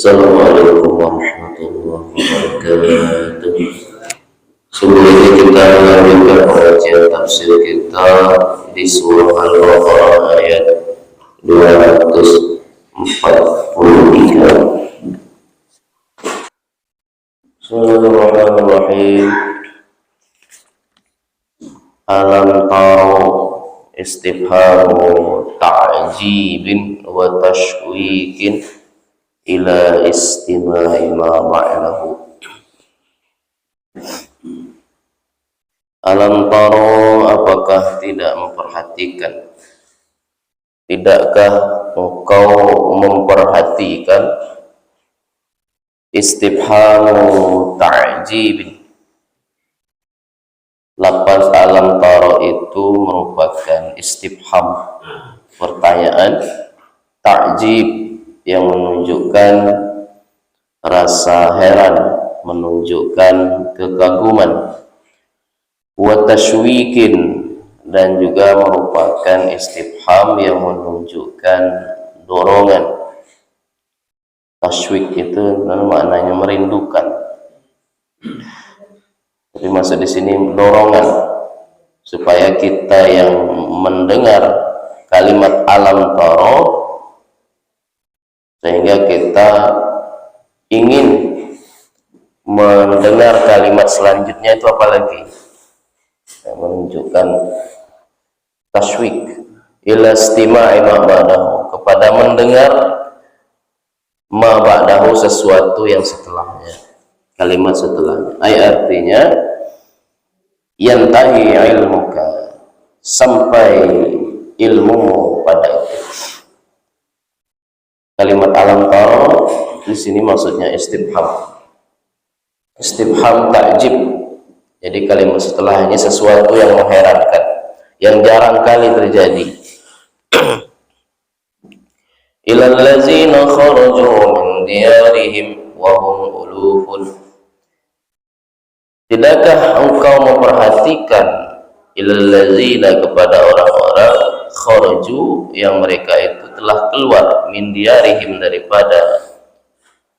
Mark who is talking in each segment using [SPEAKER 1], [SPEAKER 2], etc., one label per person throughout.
[SPEAKER 1] Assalamualaikum warahmatullahi wabarakatuh. Sebelumnya kita melanjutkan pengajian tafsir kita di surah Al-Baqarah ayat 243. Bismillahirrahmanirrahim. Alam taro istifhamu ta'jibin wa tashwikin ila istima'i ma ma'nahu. Alam taro, apakah tidak memperhatikan? Tidakkah engkau memperhatikan? Istifhamu ta'jibin. Lafaz alam taro itu merupakan istifham, pertanyaan ta'jib yang menunjukkan rasa heran, menunjukkan kekaguman. Wa tashwikin, dan juga merupakan istifham yang menunjukkan dorongan. Tashwik itu maknanya merindukan, tapi maksud di sini dorongan supaya kita yang mendengar kalimat alam taro sehingga kita ingin mendengar kalimat selanjutnya itu apalagi menunjukkan tashwik ila istima'i ma ba'dahu, kepada mendengar ma ba'dahu, sesuatu yang setelahnya, kalimat setelahnya. Artinya yantahi ilmuka, sampai ilmu pada itu. Kalimat alam taro di sini maksudnya istifham, istifham ta'jib. Jadi kalimat setelahnya sesuatu yang mengherankan, yang jarang kali terjadi. Ilal ladzina kharaju min diyarihim wa hum ulufun. Tidakkah engkau memperhatikan ilal ladzina, kepada orang-orang kharaju, yang mereka itu telah keluar min diyarihim, daripada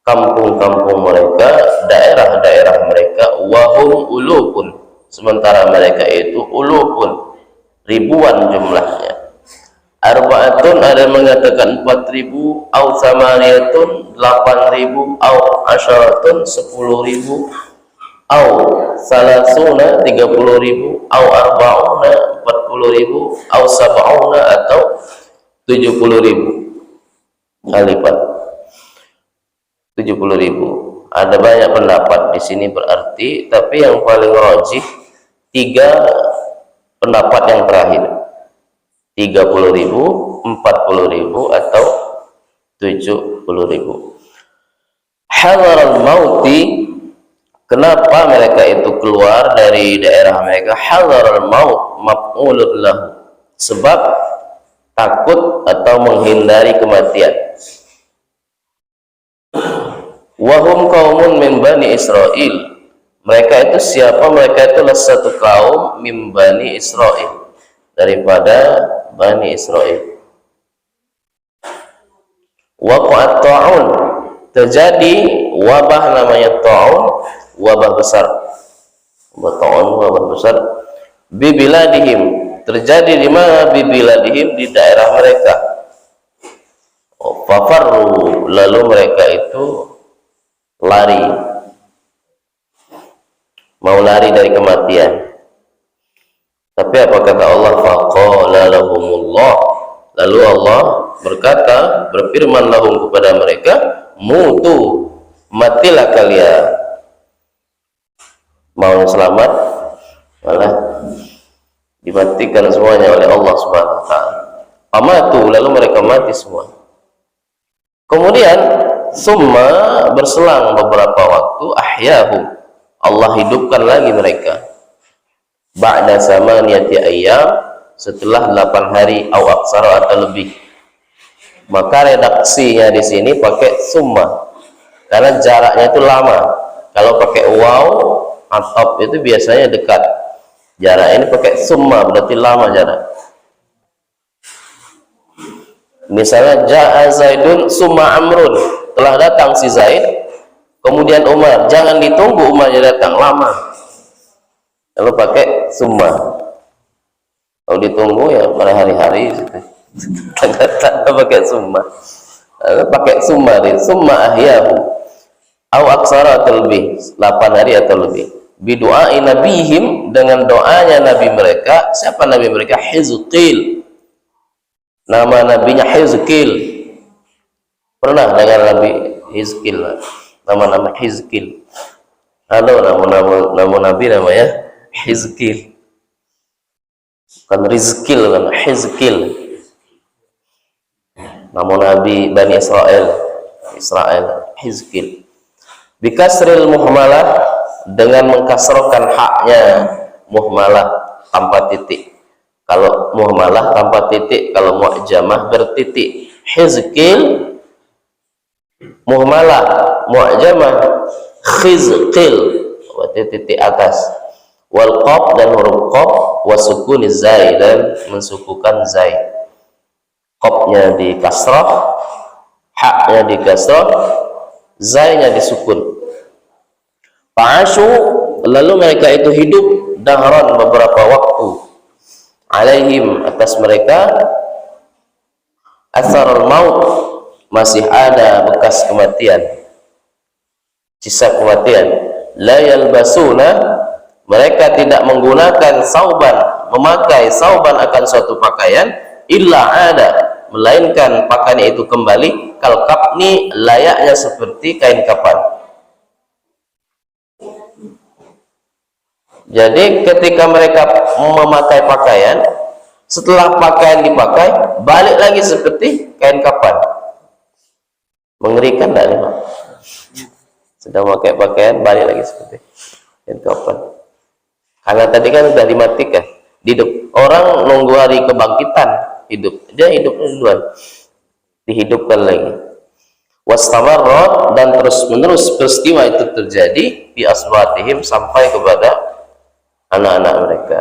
[SPEAKER 1] kampung-kampung mereka, daerah-daerah mereka, wahum ulufun, sementara mereka itu ulufun, ribuan jumlahnya. Arba'atun, ada mengatakan 4.000, au samaniyatun 8.000, au asyaratun 10.000, au salasuna 30.000, au arba'una 40.000, au sab'una atau 70.000 kali lipat 70.000. Ada banyak pendapat di sini berarti, tapi yang paling rajih 3 pendapat yang terakhir, 30.000, 40.000 atau 70.000. Hadaral mauti, kenapa mereka itu keluar dari daerah mereka? Hadaral maut maf'ulun lahu, sebab takut atau menghindari kematian. Wahum kaumun min bani Israel, mereka itu siapa? Mereka itulah satu kaum min bani Israel, daripada bani Israel. Waqa'at ta'un, terjadi wabah namanya ta'un, wabah besar. Wabah besar. Bibiladihim, terjadi di mana? Bibiladihim, di daerah mereka. Fafarru, lalu mereka itu lari, mau lari dari kematian. Tapi apa kata Allah? Faqala lahumullah, lalu Allah berkata, berfirman lahum, kepada mereka, mutu, matilah kalian. Mau selamat, malah dimatikan semuanya oleh Allah Subhanahu wa ta'ala. Amatu, lalu mereka mati semua. Kemudian summa, berselang beberapa waktu, ahyahum, Allah hidupkan lagi mereka. Ba'da samaniyati ayyam, setelah 8 hari, au aksara, atau lebih. Maka redaksinya di sini pakai summa, karena jaraknya itu lama. Kalau pakai waw atop itu biasanya dekat, jarak ini pakai summa berarti lama jarak. Misalnya ja'a Zaidun summa Amrun, telah datang si Zaid. Kemudian Umar, jangan ditunggu Umarnya datang lama, lalu pakai summa. Kalau ditunggu ya pada hari-hari tanda pakai summa, lalu pakai summa ahyahu au aksara atau lebih, 8 hari atau lebih, bidu'ai nabihim, dengan doanya nabi mereka. Siapa nabi mereka? Hizqil, nama nabinya Hizqil. Pernah dengar nabi Hizqil? Nama-nama Hizqil ada, nama nabi namanya Hizqil, bukan Rizqil, kan Hizqil, nama nabi Bani Israel Hizqil. Bikasril muhmalah, dengan mengkasrokan haknya muhmalah tanpa titik. Kalau muhmalah tanpa titik, kalau mu'jamah bertitik. Hizqil muhmalah, mu'jamah khizqil, berarti titik atas. Wal qaf, dan huruf qaf, wasukun zai, dan mensukukan zai. Qafnya di kasrah, haknya di kasrah, zainya disukun. Fa'ashu, lalu mereka itu hidup dahran, beberapa waktu, alaihim, atas mereka, asarul maut, masih ada bekas kematian, sisa kematian. La yalbasuna, mereka tidak menggunakan sauban, memakai sauban akan suatu pakaian, illa ada, melainkan pakaian itu kembali kalkapni, layaknya seperti kain kapan. Jadi ketika mereka memakai pakaian, setelah pakaian dipakai, balik lagi seperti kain kapan. Mengerikan tak nih? Sudah memakai pakaian, balik lagi seperti kain kapan. Karena tadi kan sudah dimatikan, hidup. Orang nunggu hari kebangkitan, hidup. Dia hidupnya duluan, dihidupkan lagi. Wastamarrat, dan terus menerus peristiwa itu terjadi di asbatihim, sampai kepada anak-anak mereka,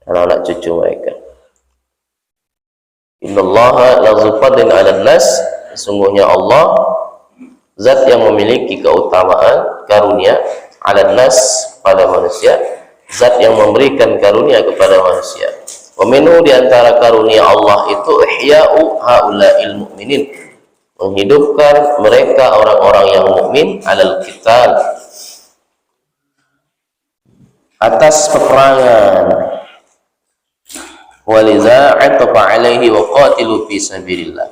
[SPEAKER 1] anak-anak cucu mereka. Innallaha lazu fadlin 'alan nas, sesungguhnya Allah zat yang memiliki keutamaan karunia, 'alan nas, pada manusia, zat yang memberikan karunia kepada manusia. Wa minhu, di antara karunia Allah itu ihya'u haula'il mu'minin, menghidupkan mereka orang-orang yang mukmin, alal qital, atas peperangan. Waliza atafa alaihi wa qatilu fi sabilillah,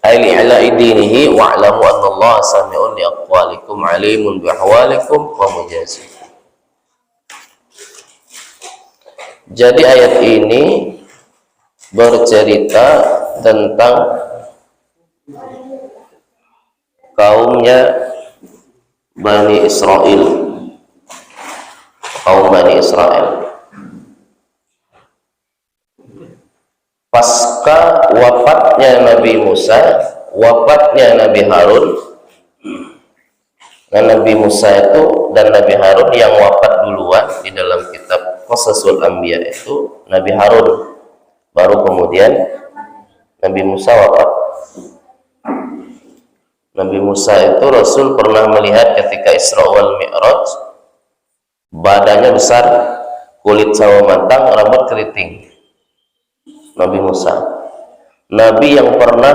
[SPEAKER 1] ay li'ala'i dinihi wa'lamu anna Allah sami'un li aqwalikum alimun bi ahwalikum wa mujazib. Jadi ayat ini bercerita tentang kaumnya Bani Israel, kaum Bani Israel pasca wafatnya Nabi Musa, wafatnya Nabi Harun. Dan Nabi Musa itu dan Nabi Harun yang wafat duluan di dalam kitab Qasasul Anbiya itu Nabi Harun, baru kemudian Nabi Musa wafat. Nabi Musa itu Rasul pernah melihat ketika Isra wal Mi'raj, badannya besar, kulit sawo matang, rambut keriting. Nabi Musa, Nabi yang pernah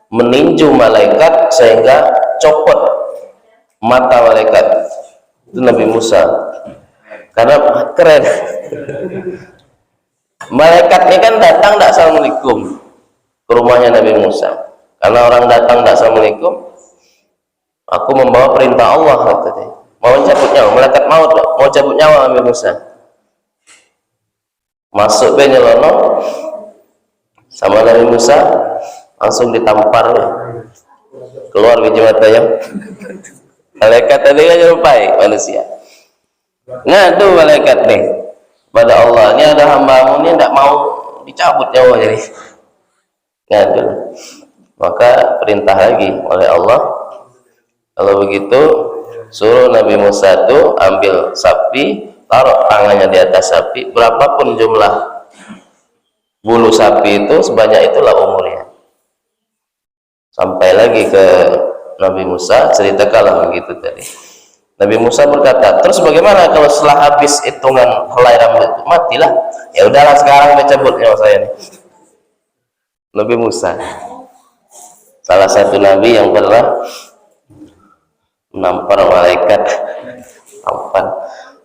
[SPEAKER 1] meninju malaikat sehingga copot mata malaikat, itu Nabi Musa. Karena keren. Malaikatnya kan datang tidak assalamualaikum ke rumahnya Nabi Musa. Karena orang datang tidak assalamualaikum, aku membawa perintah Allah, katanya. Mau cabut nyawa, malaikat maut, mau cabut nyawa Nabi Musa. Masuk benyelono sama Nabi Musa, langsung ditampar, keluar biji matanya. Malaikat tadi kan nyerupai manusia. Ngadu malaikat nih pada Allah, ini ada hambamu ini tidak mau dicabut nyawa, jadi ngadu. Maka perintah lagi oleh Allah, kalau begitu suruh Nabi Musa itu ambil sapi, taruh tangannya di atas sapi, berapapun jumlah bulu sapi itu, sebanyak itulah umurnya. Sampai lagi ke Nabi Musa, ceritakanlah begitu tadi. Nabi Musa berkata, terus bagaimana kalau setelah habis hitungan helai rambut itu? Matilah. Ya udahlah sekarang dicabut nyawa saya nih. Nabi Musa, salah satu nabi yang pernah menampar malaikat. Tampar.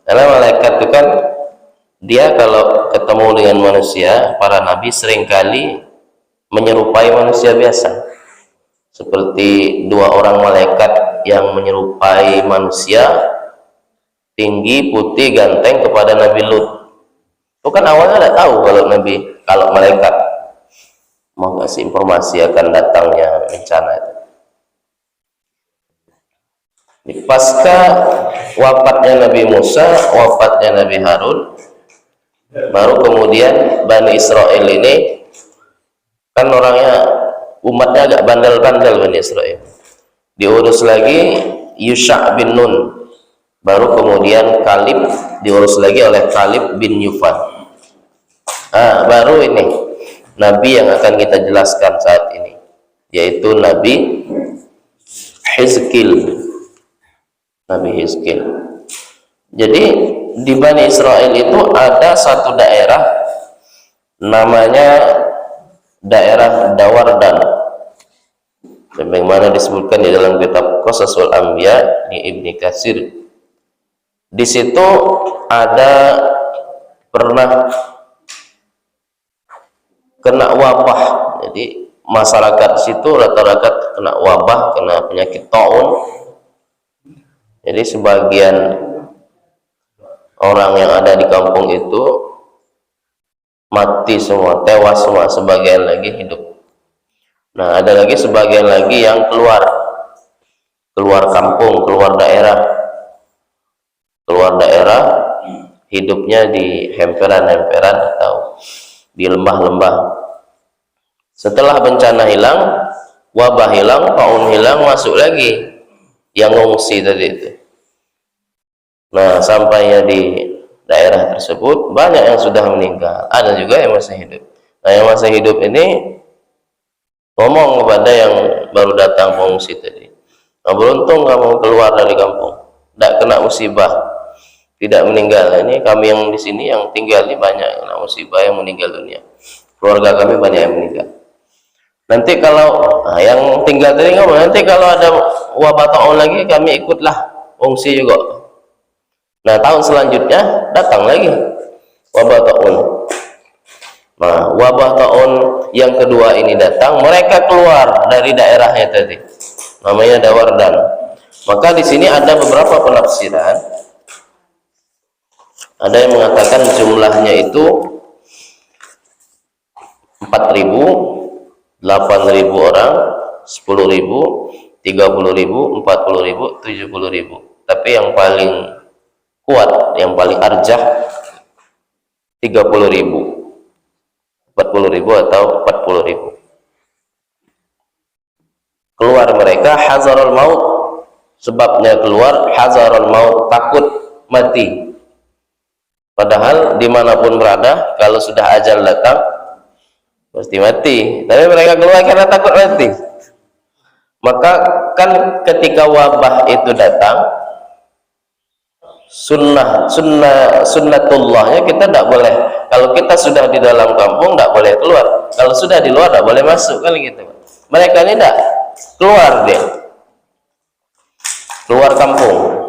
[SPEAKER 1] Karena malaikat itu kan dia kalau ketemu dengan manusia, para nabi seringkali menyerupai manusia biasa. Seperti dua orang malaikat yang menyerupai manusia, tinggi, putih, ganteng kepada Nabi Lut. Itu kan awalnya tidak tahu kalau malaikat mau ngasih informasi akan datangnya bencana itu. Di pasca wafatnya Nabi Musa, wafatnya Nabi Harun, baru kemudian Bani Israel ini kan orangnya, umatnya agak bandel-bandel Bani Israel. Diurus lagi Yusha bin Nun, baru kemudian Kalib diurus lagi oleh Kalib bin Yufan. Baru ini Nabi yang akan kita jelaskan saat ini, yaitu Nabi Hizkil. Nabi Hizkil. Jadi di Bani Israel itu ada satu daerah namanya daerah Dawardan, sebagaimana disebutkan di dalam kitab Qasasul Anbiya di Ibnu Katsir. Di situ ada pernah kena wabah. Jadi masyarakat situ rata-rata kena wabah, kena penyakit taun. Jadi sebagian orang yang ada di kampung itu mati semua, tewas semua, sebagian lagi hidup. Nah, ada lagi sebagian lagi yang keluar kampung, keluar daerah, hidupnya di hemperan-hemperan atau di lembah-lembah. Setelah bencana hilang, wabah hilang, taun hilang, masuk lagi yang ngungsi tadi itu. Nah, sampainya di daerah tersebut banyak yang sudah meninggal, ada juga yang masih hidup. Nah, yang masih hidup ini ngomong kepada yang baru datang pengungsi tadi, nah, beruntung kamu keluar dari kampung, tidak kena musibah, tidak meninggal. Ini kami yang di sini yang tinggal ini banyak yang kena musibah, yang meninggal dunia. Keluarga kami banyak yang meninggal. Nanti kalau yang tinggal tadi ngomong, nanti kalau ada wabah taun lagi kami ikutlah fungsi juga. Nah, tahun selanjutnya datang lagi wabah taun. Nah, wabah taun yang kedua ini datang, mereka keluar dari daerahnya tadi, namanya Dawardan. Maka di sini ada beberapa penafsiran. Ada yang mengatakan jumlahnya itu 4.000, 8.000 orang, 10.000, 30.000, 40.000, 70.000. Tapi yang paling kuat, yang paling arjah 30.000, 40.000 atau 40.000. Keluar mereka hazarul maut, sebabnya keluar hazarul maut, takut mati. Padahal dimanapun berada, kalau sudah ajal datang pasti mati, tapi mereka keluar karena takut mati. Maka kan ketika wabah itu datang, sunnatullahnya kita tidak boleh, kalau kita sudah di dalam kampung tidak boleh keluar, kalau sudah di luar tidak boleh masuk, kan gitu. Mereka ini tidak keluar, dia keluar kampung.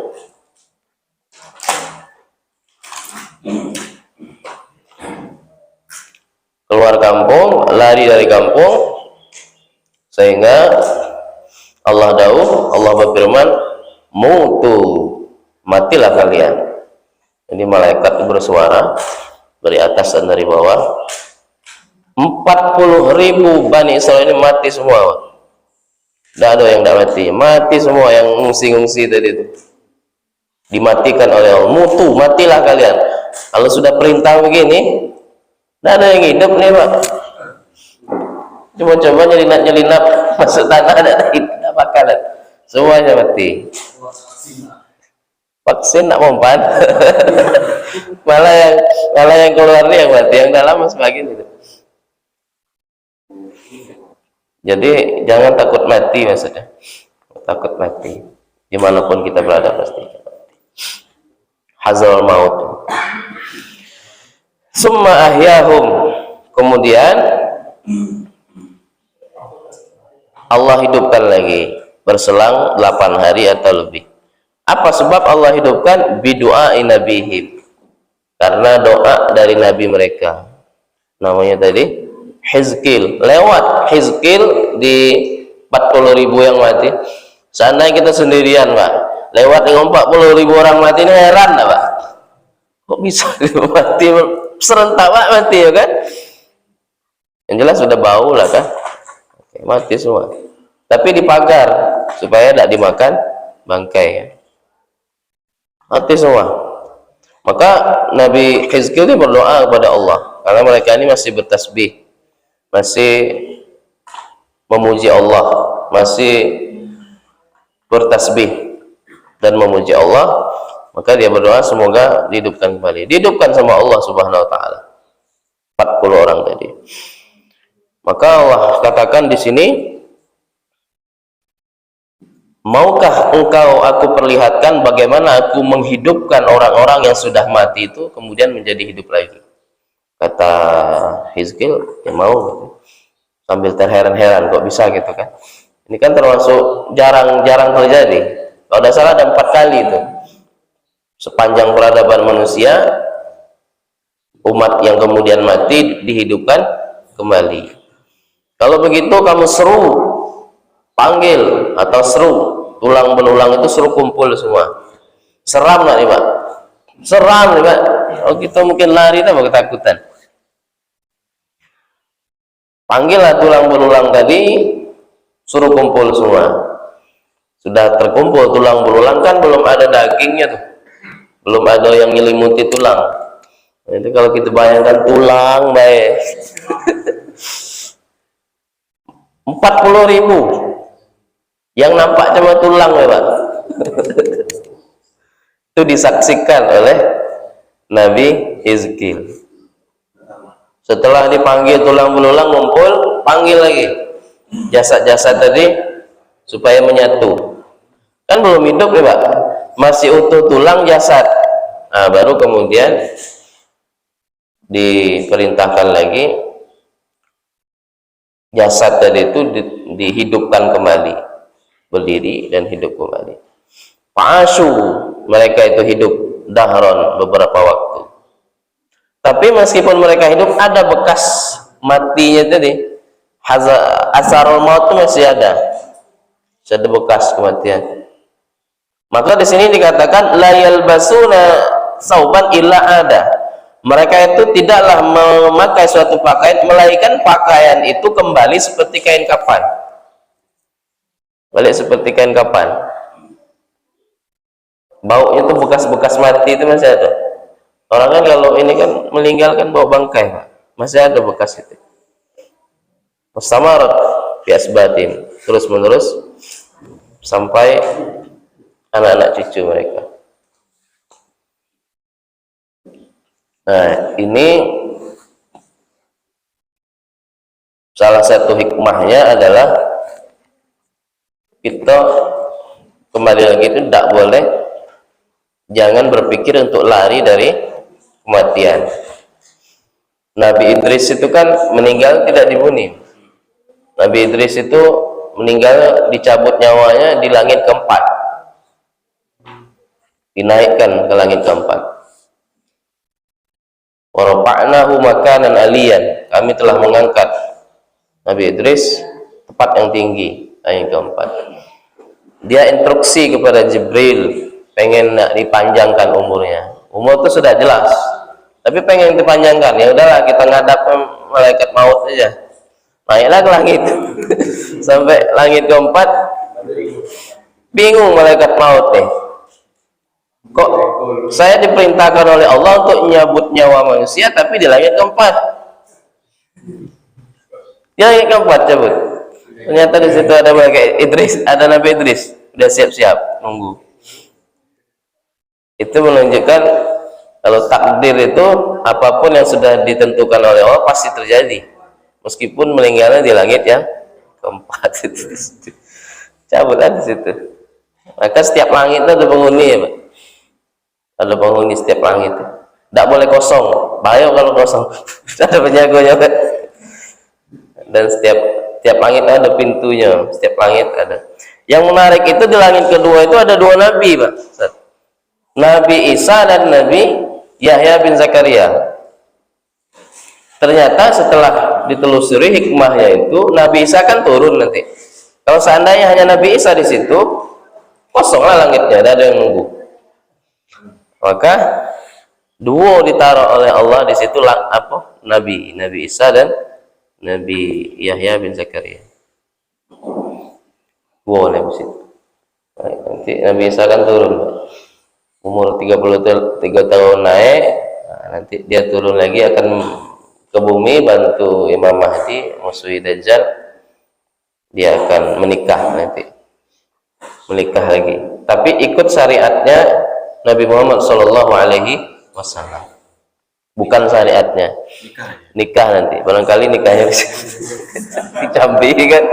[SPEAKER 1] Keluar kampung, lari dari kampung, sehingga Allah berfirman, mutu, matilah kalian. Ini malaikat bersuara dari atas dan dari bawah. 40.000 Bani Israel ini mati semua. Tidak ada yang tidak mati, mati semua yang ngungsi-ngungsi tadi itu. Dimatikan oleh Allah, mutu, matilah kalian. Kalau sudah perintah begini, tidak ada yang hidup nih Pak. Coba-coba nyelinap masuk tanah, tidak bakalan, semuanya mati. Vaksin nak mempan. malah yang keluar nih yang mati, yang dalam sebagian itu. Jadi jangan takut mati maksudnya. Takut mati. Dimanapun kita berada pasti. Hazal maut. Summa ahyahum. Kemudian Allah hidupkan lagi berselang 8 hari atau lebih. Apa sebab Allah hidupkan? Bidu'ai nabihim. Karena doa dari nabi mereka. Namanya tadi Hizkil. Lewat Hizkil di 40.000 yang mati. Seandainya kita sendirian, Pak, lewat dengan 40.000 orang mati ini heran, Pak. Kok bisa mati serentak, Pak, mati ya kan? Yang jelas sudah bau lah kan? Oke, mati semua. Tapi dipagar supaya tidak dimakan bangkai. Ya. Mati semua. Maka Nabi Hizkil ini berdoa kepada Allah karena mereka ini masih bertasbih, masih memuji Allah, masih bertasbih dan memuji Allah, maka dia berdoa semoga dihidupkan kembali. Dihidupkan sama Allah Subhanahu wa taala. 40 orang tadi. Maka Allah katakan di sini, maukah engkau aku perlihatkan bagaimana aku menghidupkan orang-orang yang sudah mati itu kemudian menjadi hidup lagi? Kata Hizkil, ya mau gitu. Sambil terheran-heran kok bisa gitu kan. Ini kan termasuk jarang-jarang terjadi. Kalau tidak salah ada 4 kali itu. Sepanjang peradaban manusia, umat yang kemudian mati dihidupkan kembali. Kalau begitu kamu seru, panggil atau seru, tulang belulang itu seru kumpul semua. Seram nggak nih Pak? Seram nih Pak. Oh kita mungkin lari tambah ketakutan. Panggillah tulang belulang tadi, suruh kumpul semua. Sudah terkumpul tulang belulang kan belum ada dagingnya tuh, belum ada yang nyelimuti tulang. Nah, itu kalau kita bayangkan tulang baik. 40.000 yang nampak cuma tulang ya Pak. Itu disaksikan oleh Nabi Hizkil. Setelah dipanggil tulang belulang ngumpul, panggil lagi jasad-jasad tadi supaya menyatu. Kan belum hidup ya Pak, masih utuh tulang jasad. Nah, baru kemudian diperintahkan lagi jasad tadi itu dihidupkan kembali, berdiri dan hidup kembali. Fa'ashu, mereka itu hidup dahron beberapa waktu. Tapi meskipun mereka hidup, ada bekas matinya tadi. Asarul maut itu masih ada. Masih ada bekas kematian. Maka di sini dikatakan la yalbasuna sauban illa ada. Mereka itu tidaklah memakai suatu pakaian melainkan pakaian itu kembali seperti kain kapan. Balik seperti kain kapan. Baunya itu bekas-bekas mati itu masih ada. Orang kan kalau ini kan meninggalkan bau bangkai, Pak. Masih ada bekas itu. Mustamarat fi asbatin, terus menerus sampai anak-anak cucu mereka. Nah, ini salah satu hikmahnya adalah kita kembali lagi itu tidak boleh, jangan berpikir untuk lari dari kematian. Nabi Idris itu kan meninggal tidak dibunuh. Nabi Idris itu meninggal dicabut nyawanya di langit keempat, dinaikkan ke langit keempat. Wa rafa'nahu makanan aliyan, kami telah mengangkat Nabi Idris tempat yang tinggi, langit keempat. Dia instruksi kepada Jibril pengen dipanjangkan umurnya. Umur itu sudah jelas, tapi pengen dipanjangkan. Ya udahlah, kita ngadap malaikat maut aja, naiklah ke langit. Sampai langit keempat, bingung malaikat maut nih. Kok saya diperintahkan oleh Allah untuk menyabut nyawa manusia, tapi di langit keempat. Di langit keempat cabut. Ternyata di situ ada malaikat Idris, ada Nabi Idris, udah siap-siap nunggu. Itu menunjukkan kalau takdir itu apapun yang sudah ditentukan oleh Allah pasti terjadi, meskipun meninggalnya di langit yang keempat itu cabut ada di situ. Maka setiap langit itu ada penghuni ya Pak, ada penghuni setiap langit, tidak boleh kosong, bahaya kalau kosong. Ada penjaganya Pak. Dan setiap langit ada pintunya, setiap langit ada. Yang menarik itu di langit kedua itu ada dua nabi Pak, Nabi Isa dan Nabi Yahya bin Zakaria. Ternyata setelah ditelusuri hikmahnya itu, Nabi Isa kan turun nanti. Kalau seandainya hanya Nabi Isa di situ, kosonglah langitnya, tidak ada yang nunggu. Maka duo ditaruh oleh Allah di situ apa? Nabi Isa dan Nabi Yahya bin Zakaria. Boleh di situ. Nanti Nabi Isa kan turun, umur 33 tahun naik, nah, nanti dia turun lagi akan ke bumi bantu Imam Mahdi musuhi Dajjal. Dia akan menikah nanti, menikah lagi, tapi ikut syariatnya Nabi Muhammad Shallallahu Alaihi Wasallam, bukan syariatnya. Nikah nanti, barangkali nikahnya di Jambi kan.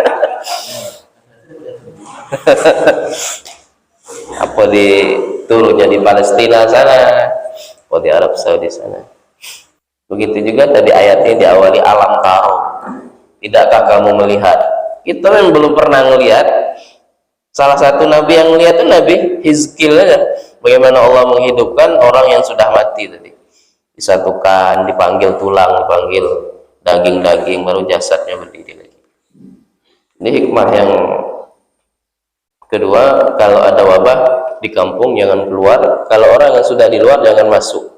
[SPEAKER 1] Apa di turunnya di Palestina sana, atau di Arab Saudi sana. Begitu juga tadi ayatnya diawali alam taro, tidakkah kamu melihat? Kita yang belum pernah melihat. Salah satu nabi yang melihat itu Nabi Hizkil aja, bagaimana Allah menghidupkan orang yang sudah mati tadi, disatukan, dipanggil tulang, dipanggil daging-daging, baru jasadnya berdiri lagi. Ini hikmah yang kedua. Kalau ada wabah di kampung jangan keluar, kalau orang yang sudah di luar jangan masuk,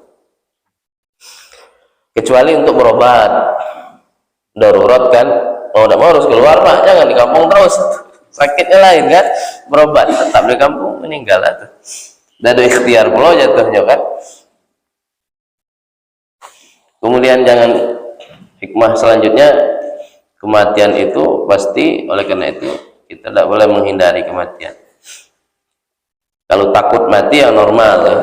[SPEAKER 1] kecuali untuk berobat darurat kan. Mau tidak mau harus keluar Pak, jangan di kampung terus, sakitnya lain kan, berobat tetap di kampung, meninggal tuh. Dan ada ikhtiar pula jatuhnya kan. Kemudian jangan, hikmah selanjutnya, kematian itu pasti, oleh karena itu kita tidak boleh menghindari kematian. Kalau takut mati yang normal ya,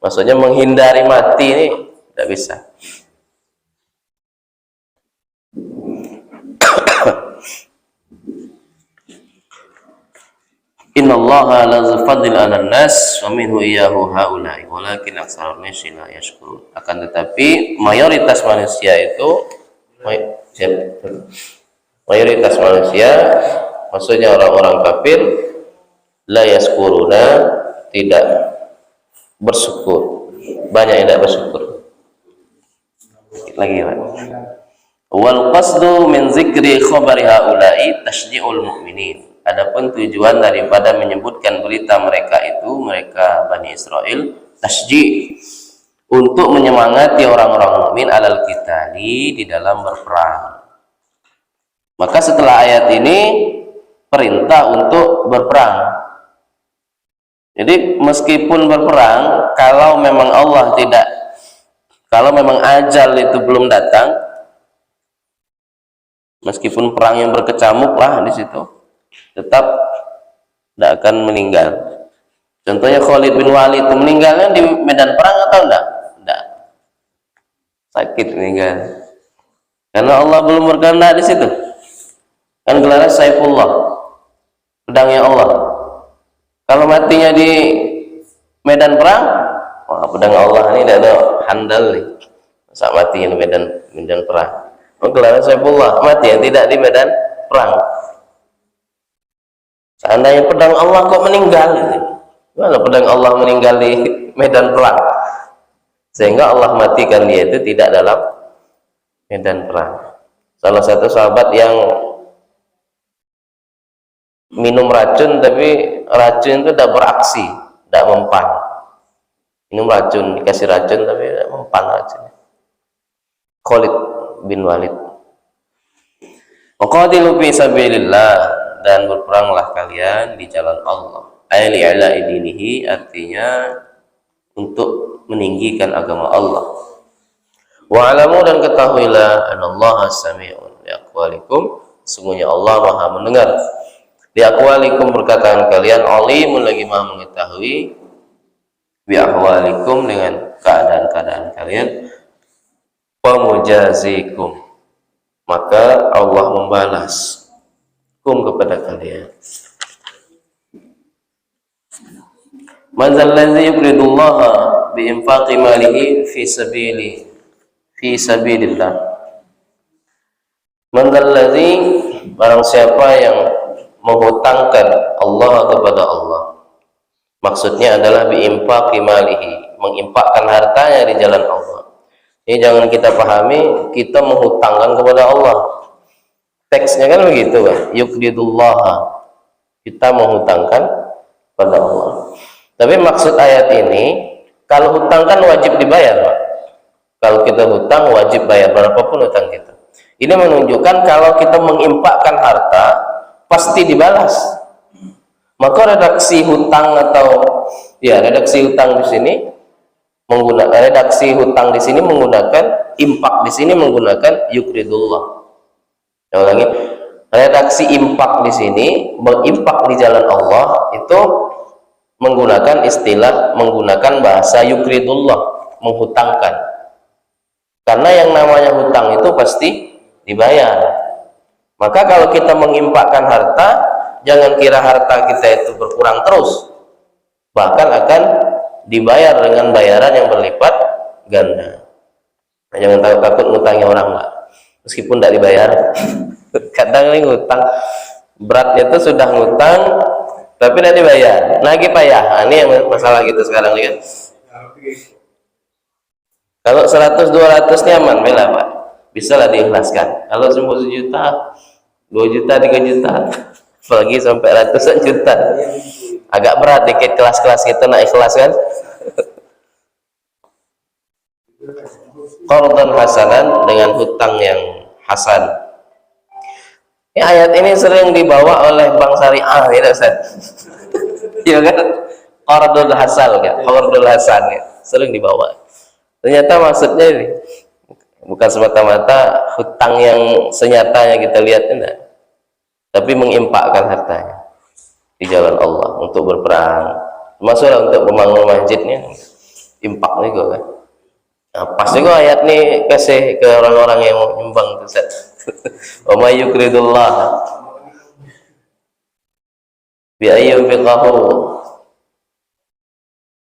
[SPEAKER 1] maksudnya menghindari mati ini tidak bisa. Innallaha la fadlin 'alan nas wa minhu iyyahu haula'i walakin aktsarun nasi la yashkurun. Akan tetapi mayoritas manusia itu mayoritas manusia, maksudnya orang-orang kafir, la yashkuruna, tidak bersyukur, banyak tidak bersyukur. Sedikit lagi Pak. Wal qasdu min zikri khabari haula'i tashji'ul mu'minin. Adapun tujuan daripada menyebutkan berita mereka itu, mereka Bani Israel, tasji', untuk menyemangati orang-orang mukmin alal qitali, di dalam berperang. Maka setelah ayat ini perintah untuk berperang. Jadi meskipun berperang, kalau memang Allah tidak, kalau memang ajal itu belum datang, meskipun perang yang berkecamuk lah di situ, tetap tidak akan meninggal. Contohnya Khalid bin Walid itu meninggalnya di medan perang atau enggak? Enggak. Sakit meninggal. Karena Allah belum berkehendak di situ. Kan gelarnya Saifullah, pedangnya Allah. Kalau matinya di medan perang, wah, pedang Allah ini tidak ada handal nih. Saat mati di medan perang. Gelarnya Saifullah, mati yang tidak di medan perang. Seandainya pedang Allah kok meninggal, gimana pedang Allah meninggal di medan perang, sehingga Allah matikan dia itu tidak dalam medan perang. Salah satu sahabat yang minum racun, tapi racun itu tidak beraksi, tidak mempan. Minum racun, dikasih racun tapi tidak mempan racunnya. Khalid bin Walid. Waqatilu fi sabilillah, dan berperanglah kalian di jalan Allah. Ayli ala idinihi, artinya untuk meninggikan agama Allah. Wa alamu, dan ketahuilah anallaha sami'un li aqwalikum, sungguhnya Allah Maha mendengar li aqwalikum, perkataan kalian, alimun, lagi Maha mengetahui bi ahwalikum, dengan keadaan-keadaan kalian, wa mujazikum, maka Allah membalas hukum kepada kalian. Man zallazi yuqridullaha bi infaqi malihi fi sabilillah. Man zallazi, barang siapa yang menghutangkan Allah kepada Allah. Maksudnya adalah bi infaqi malihi, menginfakkan hartanya di jalan Allah. Ini jangan kita pahami kita menghutangkan kepada Allah. Teksnya kan begitu, Pak. Yuqridullaha, kita menghutangkan kepada Allah. Tapi maksud ayat ini, kalau hutang kan wajib dibayar, Pak. Kalau kita hutang wajib bayar berapapun hutang kita. Ini menunjukkan kalau kita menginfakkan harta pasti dibalas. Maka redaksi hutang redaksi hutang di sini menggunakan infak di sini menggunakan yuqridullah. Saya ulangi, redaksi infak di sini, menginfak di jalan Allah itu menggunakan bahasa yuqridullah, menghutangkan. Karena yang namanya hutang itu pasti dibayar. Maka kalau kita menginfakkan harta, jangan kira harta kita itu berkurang terus, bahkan akan dibayar dengan bayaran yang berlipat ganda. Jangan takut ngutangi orang lah, meskipun tidak dibayar. Kadang ini ngutang beratnya itu sudah ngutang tapi tidak dibayar, lagi payah. Ini yang masalah kita sekarang ya. Kalau 100-200 nyaman bela, Pak, bisa lah diikhlaskan. Kalau semua 1 juta, 2 juta, 3 juta, apalagi sampai ratusan juta, agak berat dikit kelas-kelas kita nak ikhlas kan. Qardan hasanan, dengan hutang yang hasan. Ini ayat ini sering dibawa oleh Bank Syariah, ya Ustaz. Iya kan? Qardul hasal kan, qardul hasan ya, sering dibawa. Ternyata maksudnya ini bukan semata-mata hutang yang senyatanya kita lihat, enggak, tapi menginfakkan hartanya di jalan Allah untuk berperang, termasuk untuk membangun masjidnya, infak juga kan. Nah, pas juga ayat nih kasih ke orang-orang yang mau nyumbang tuh, Ustaz. Wa may yuqridullah bi ayyunfiqahu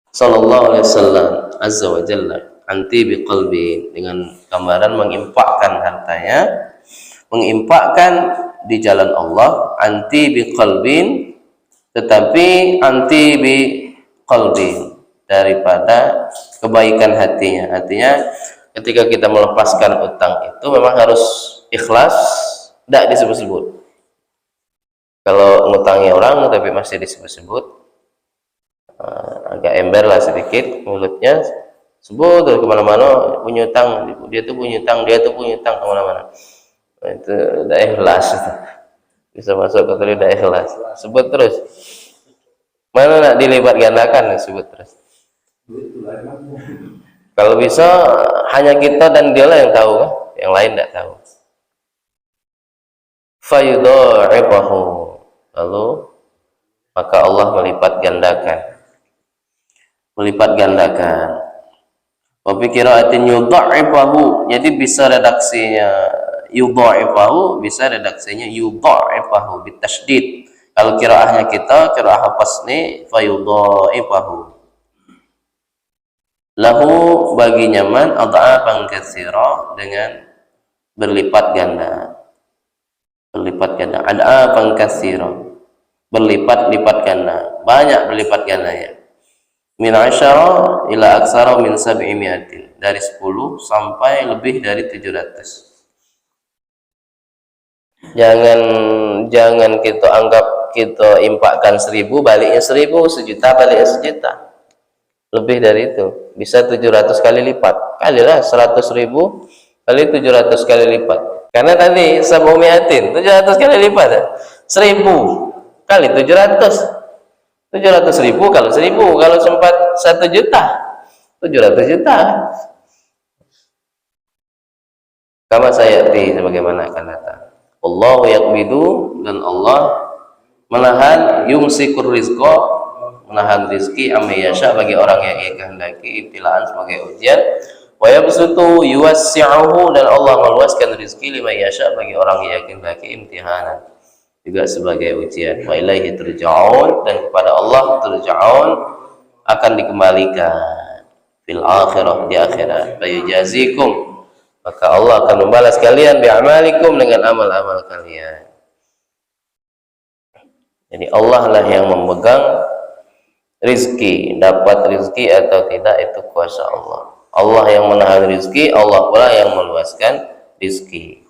[SPEAKER 1] sallallahu alaihi wasallam azza wa jalla anti biqalbi, dengan gambaran menginfakkan hartanya, menginfakkan di jalan Allah, anti biqalbin, tetapi anti biqalbin, daripada kebaikan hatinya. Artinya ketika kita melepaskan utang itu memang harus ikhlas, tidak disebut-sebut. Kalau ngutangi orang tapi masih disebut-sebut, agak ember lah sedikit mulutnya, sebut terus kemana-mana punya utang, dia tuh punya utang kemana-mana. Itu udah ikhlas, bisa masuk ke udah ikhlas, sebut terus. Mana nak dilipat gandakan, sebut terus. Kalau bisa hanya kita dan dia lah yang tahu kan, yang lain tidak tahu. Fayudha'ifahu, lalu maka Allah melipat gandakan. Wa fi qira'atin yudha'ifahu, jadi bisa redaksinya yudha'ifahu, bisa redaksinya yudha'ifahu bitasydid. Kalau qiraahnya kita, qiraah Hafs ni fayudha'ifahu. Lahu, baginya man adha'afan katsira, dengan berlipat ganda. Adha'afan katsira, berlipat-lipat ganda, banyak berlipat gandanya. Min 10 ila aksara min 700, dari 10 sampai lebih dari 700. Jangan kita anggap kita infakkan 1000 baliknya 1000, 1 juta baliknya 1 juta. Lebih dari itu, bisa 700 kali lipat. Kalilah 100.000 kali 700 kali lipat. Karena tadi 700 kali lipat, 1000 kali 700. 700.000 kalau 1000, kalau sempat 1 juta, 700 juta. Kama sayati, sebagaimana akan datang. Allahu yaqbidu, dan Allah menahan, yumsikur rizqa, menahan rizki, amiyasya, bagi orang yang ia kehendaki, ibtilaan sebagai ujian. Wa yabsutu yuwassi'uhu, dan Allah meluaskan rizki, limayasya, bagi orang yang ia kehendaki, imtihanan, juga sebagai ujian. Wa ilaihi turja'un, dan kepada Allah turja'un, akan dikembalikan fil akhirah, di akhirat. Fayujazikum, maka Allah akan membalas kalian bi'amalikum, dengan amal-amal kalian. Jadi Allah lah yang memegang rizki, dapat rizki atau tidak itu kuasa Allah. Allah yang menahan rizki, Allah pula yang meluaskan rizki.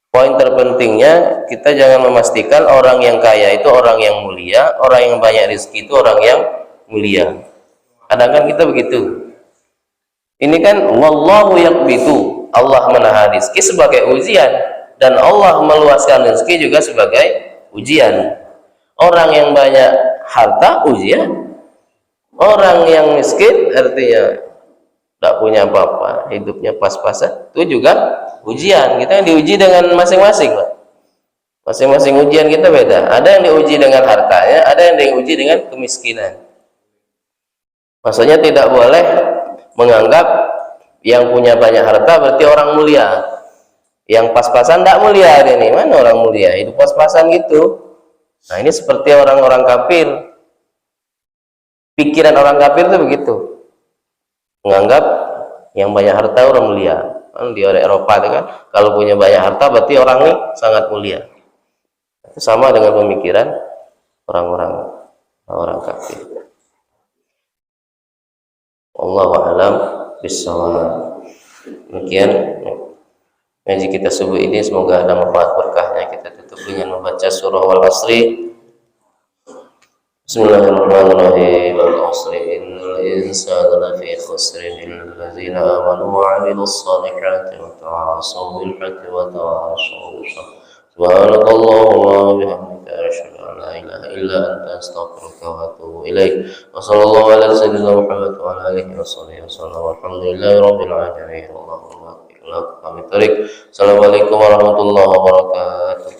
[SPEAKER 1] Poin terpentingnya, kita jangan memastikan orang yang kaya itu orang yang mulia, orang yang banyak rizki itu orang yang mulia. Kadang-kadang kita begitu. Ini kan wallahu yaqbidu, Allah menahan rizki sebagai ujian, dan Allah meluaskan rizki juga sebagai ujian. Orang yang banyak harta ujian, orang yang miskin artinya tidak punya apa-apa, hidupnya pas-pasan, itu juga ujian. Kita diuji dengan masing-masing, masing-masing ujian kita beda. Ada yang diuji dengan hartanya, ada yang diuji dengan kemiskinan. Maksudnya tidak boleh menganggap yang punya banyak harta berarti orang mulia, yang pas-pasan tidak mulia. Ini mana orang mulia, itu pas-pasan gitu. Nah, ini seperti orang-orang kafir. Pikiran orang kafir itu begitu, menganggap yang banyak harta orang mulia. Kan di Eropa itu kan, kalau punya banyak harta berarti orang ini sangat mulia. Itu sama dengan pemikiran orang kafir. Wallahu a'lam bishawab. Demikian ngaji kita subuh ini, semoga ada manfaat berkahnya. Kita tutup dengan membaca surah Wal Asri. Bismillahirrahmanirrahim. Wal asri innal insana lafi khusrin illal ladzina amanu wa 'amilus shalihati wa tawassaw bil haqqi wa tawassaw bis sabr. Subhanakallahumma wa bihamdika asyhadu an la ilaha illa anta astaghfiruka wa atubu ilaik. Wa sallallahu ala sayyidina Muhammad wa ala alihi washabihi wasallam. Walhamdulillahi rabbil alamin. Allahumma kami tarik. Assalamualaikum warahmatullahi wabarakatuh.